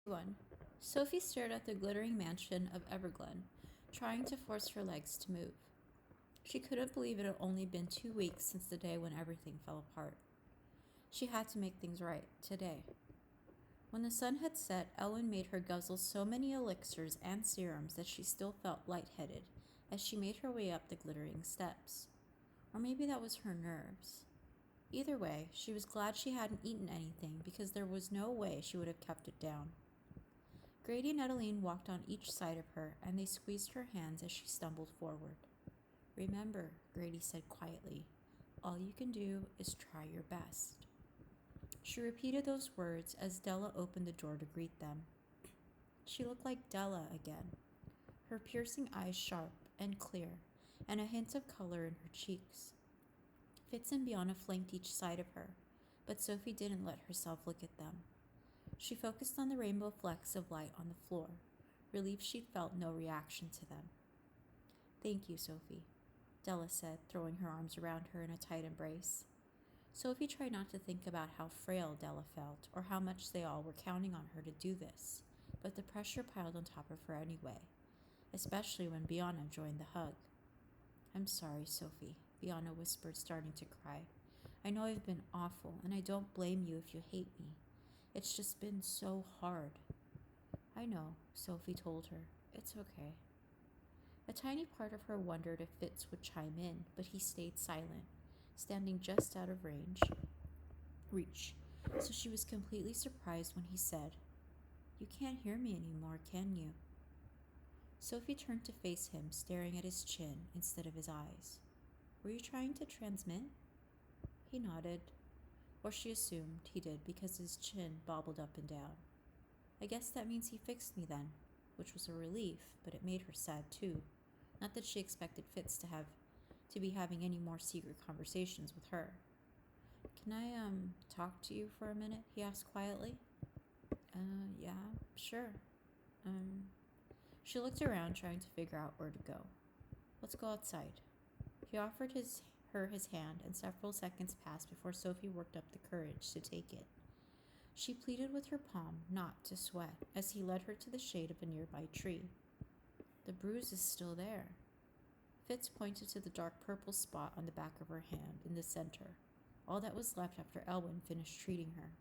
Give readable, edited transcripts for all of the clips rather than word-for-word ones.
One. Sophie stared at the glittering mansion of Everglen, trying to force her legs to move. She couldn't believe it had only been 2 weeks since the day when everything fell apart. She had to make things right, today. When the sun had set, Elwyn made her guzzle so many elixirs and serums that she still felt lightheaded as she made her way up the glittering steps. Or maybe that was her nerves. Either way, she was glad she hadn't eaten anything because there was no way she would have kept it down. Grady and Adeline walked on each side of her, and they squeezed her hands as she stumbled forward. Remember, Grady said quietly, all you can do is try your best. She repeated those words as Della opened the door to greet them. She looked like Della again, her piercing eyes sharp and clear, and a hint of color in her cheeks. Fitz and Bianca flanked each side of her, but Sophie didn't let herself look at them. She focused on the rainbow flecks of light on the floor, relieved she'd felt no reaction to them. Thank you, Sophie, Della said, throwing her arms around her in a tight embrace. Sophie tried not to think about how frail Della felt or how much they all were counting on her to do this, but the pressure piled on top of her anyway, especially when Bianca joined the hug. I'm sorry, Sophie, Bianca whispered, starting to cry. I know I've been awful, and I don't blame you if you hate me. It's just been so hard. I know, Sophie told her. It's okay. A tiny part of her wondered if Fitz would chime in, but he stayed silent, standing just out of reach. So she was completely surprised when he said, You can't hear me anymore, can you? Sophie turned to face him, staring at his chin instead of his eyes. Were you trying to transmit? He nodded, or she assumed he did because his chin bobbled up and down. I guess that means he fixed me then, which was a relief, but it made her sad too. Not that she expected Fitz to be having any more secret conversations with her. Can I, talk to you for a minute? He asked quietly. Yeah, sure. She looked around, trying to figure out where to go. Let's go outside. He offered her his hand, and several seconds passed before Sophie worked up the courage to take it. She pleaded with her palm not to sweat as he led her to the shade of a nearby tree. The bruise is still there. Fitz pointed to the dark purple spot on the back of her hand in the center, all that was left after Elwyn finished treating her.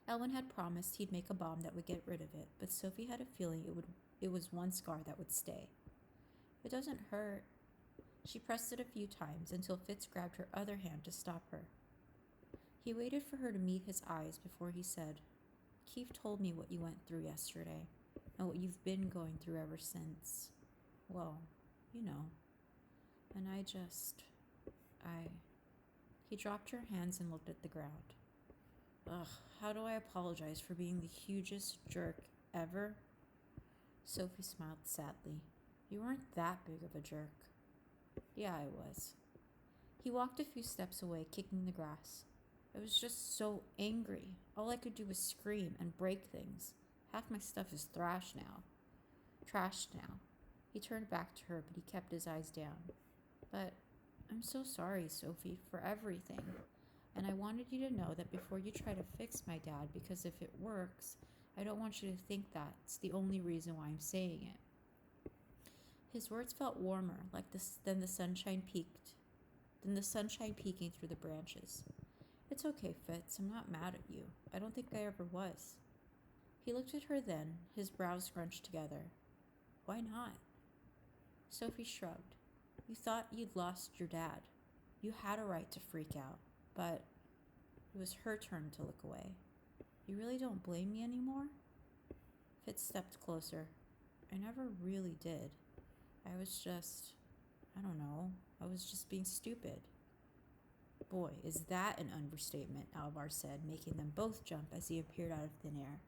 Elwyn had promised he'd make a balm that would get rid of it, but Sophie had a feeling it was one scar that would stay. It doesn't hurt. She pressed it a few times until Fitz grabbed her other hand to stop her. He waited for her to meet his eyes before he said, Keith told me what you went through yesterday and what you've been going through ever since. Well, you know. And He dropped her hands and looked at the ground. Ugh, how do I apologize for being the hugest jerk ever? Sophie smiled sadly. You weren't that big of a jerk. Yeah, I was. He walked a few steps away, kicking the grass. I was just so angry. All I could do was scream and break things. Half my stuff is trashed now. He turned back to her, but he kept his eyes down. But I'm so sorry, Sophie, for everything. And I wanted you to know that before you try to fix my dad, because if it works, I don't want you to think that's the only reason why I'm saying it. His words felt warmer, than the sunshine peeking through the branches. It's okay, Fitz. I'm not mad at you. I don't think I ever was. He looked at her then, his brows scrunched together. Why not? Sophie shrugged. You thought you'd lost your dad. You had a right to freak out, but it was her turn to look away. You really don't blame me anymore? Fitz stepped closer. I never really did. I was just being stupid. Boy, is that an understatement, Alvar said, making them both jump as he appeared out of thin air.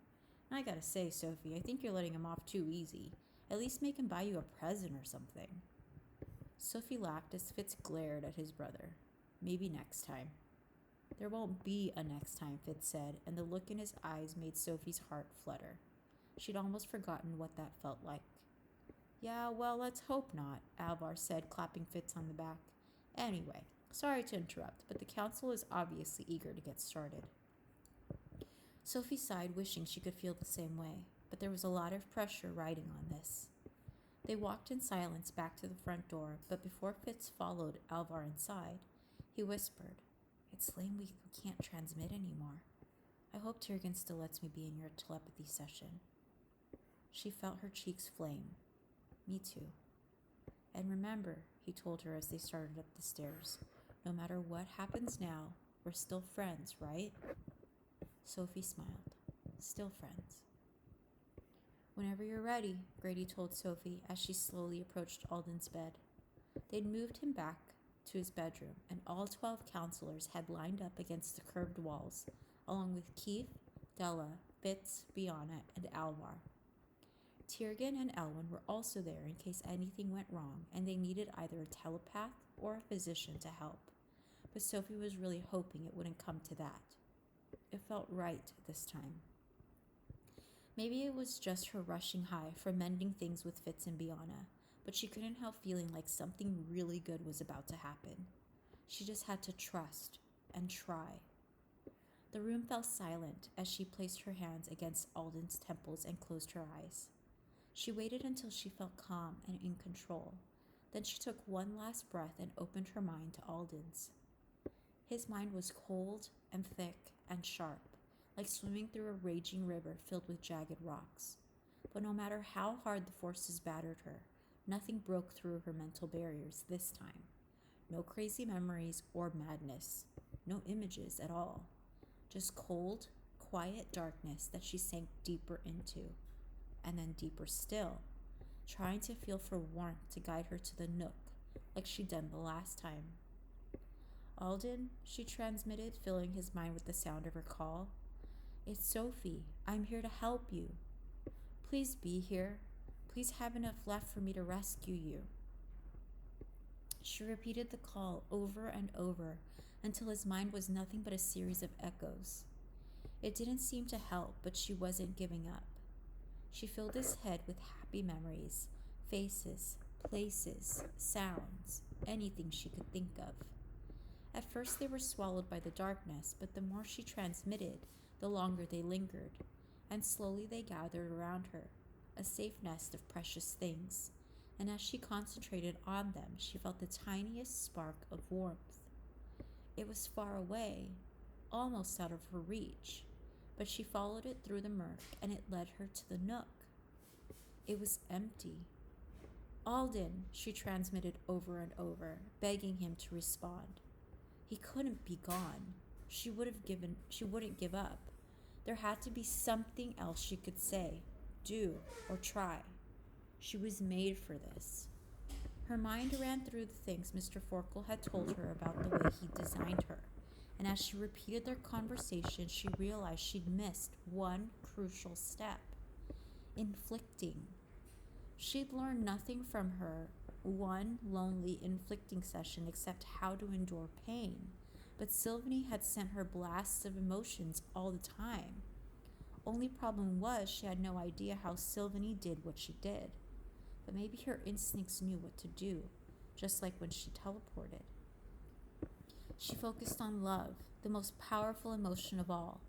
And I gotta say, Sophie, I think you're letting him off too easy. At least make him buy you a present or something. Sophie laughed as Fitz glared at his brother. Maybe next time. There won't be a next time, Fitz said, and the look in his eyes made Sophie's heart flutter. She'd almost forgotten what that felt like. Yeah, well, let's hope not, Alvar said, clapping Fitz on the back. Anyway, sorry to interrupt, but the council is obviously eager to get started. Sophie sighed, wishing she could feel the same way, but there was a lot of pressure riding on this. They walked in silence back to the front door, but before Fitz followed Alvar inside, he whispered, "It's lame we can't transmit anymore. I hope Tyrgen still lets me be in your telepathy session." She felt her cheeks flame. "Me too. And remember," he told her as they started up the stairs, "no matter what happens now, we're still friends, right?" Sophie smiled. "Still friends." "Whenever you're ready," Grady told Sophie as she slowly approached Alden's bed. They'd moved him back to his bedroom, and all 12 counselors had lined up against the curved walls, along with Keith, Della, Fitz, Biana, and Alvar. Tyrgen and Elwyn were also there in case anything went wrong and they needed either a telepath or a physician to help. But Sophie was really hoping it wouldn't come to that. It felt right this time. Maybe it was just her rushing high from mending things with Fitz and Biana, but she couldn't help feeling like something really good was about to happen. She just had to trust and try. The room fell silent as she placed her hands against Alden's temples and closed her eyes. She waited until she felt calm and in control. Then she took one last breath and opened her mind to Alden's. His mind was cold and thick and sharp, like swimming through a raging river filled with jagged rocks. But no matter how hard the forces battered her, nothing broke through her mental barriers this time. No crazy memories or madness. No images at all. Just cold, quiet darkness that she sank deeper into. And then deeper still, trying to feel for warmth to guide her to the nook, like she'd done the last time. "Alden," she transmitted, filling his mind with the sound of her call. "It's Sophie. I'm here to help you. Please be here. Please have enough left for me to rescue you." She repeated the call over and over until his mind was nothing but a series of echoes. It didn't seem to help, but she wasn't giving up. She filled his head with happy memories, faces, places, sounds, anything she could think of. At first they were swallowed by the darkness, but the more she transmitted, the longer they lingered, and slowly they gathered around her, a safe nest of precious things, and as she concentrated on them, she felt the tiniest spark of warmth. It was far away, almost out of her reach, but she followed it through the murk, and it led her to the nook. It was empty. "Alden," she transmitted over and over, begging him to respond. He couldn't be gone. She wouldn't give up. There had to be something else she could say, do, or try. She was made for this. Her mind ran through the things Mr. Forkel had told her about the way he designed her, and as she repeated their conversation, she realized she'd missed one crucial step: inflicting. She'd learned nothing from her one lonely inflicting session except how to endure pain, but Sylvanie had sent her blasts of emotions all the time. Only problem was she had no idea how Sylvanie did what she did, but maybe her instincts knew what to do, just like when she teleported. She focused on love, the most powerful emotion of all,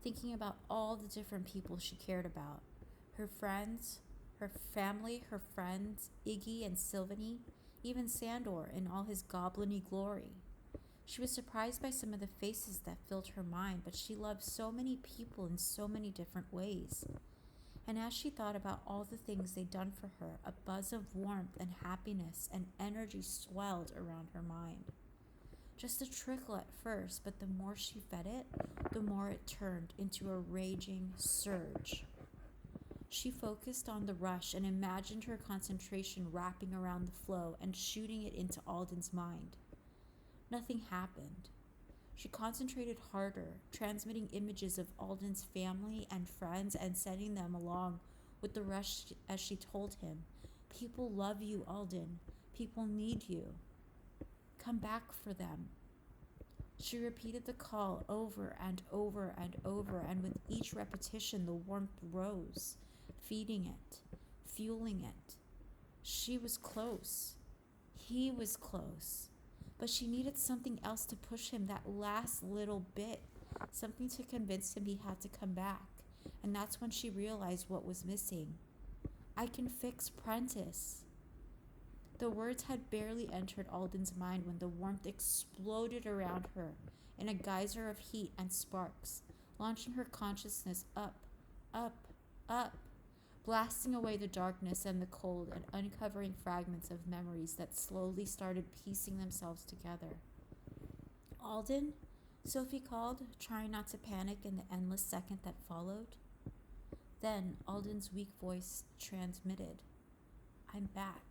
thinking about all the different people she cared about. Her friends, her family, her friends, Iggy and Sylvanie, even Sandor in all his goblin-y glory. She was surprised by some of the faces that filled her mind, but she loved so many people in so many different ways. And as she thought about all the things they'd done for her, a buzz of warmth and happiness and energy swelled around her mind. Just a trickle at first, but the more she fed it, the more it turned into a raging surge. She focused on the rush and imagined her concentration wrapping around the flow and shooting it into Alden's mind. Nothing happened. She concentrated harder, transmitting images of Alden's family and friends and sending them along with the rush as she told him, "People love you, Alden. People need you. Come back for them." She repeated the call over and over and over, and with each repetition the warmth rose, feeding it, fueling it. She was close. He was close. But she needed something else to push him that last little bit, something to convince him he had to come back. And that's when she realized what was missing. I can fix Prentice. The words had barely entered Alden's mind when the warmth exploded around her in a geyser of heat and sparks, launching her consciousness up, up, up, blasting away the darkness and the cold and uncovering fragments of memories that slowly started piecing themselves together. Alden? Sophie called, trying not to panic in the endless second that followed. Then Alden's weak voice transmitted, I'm back.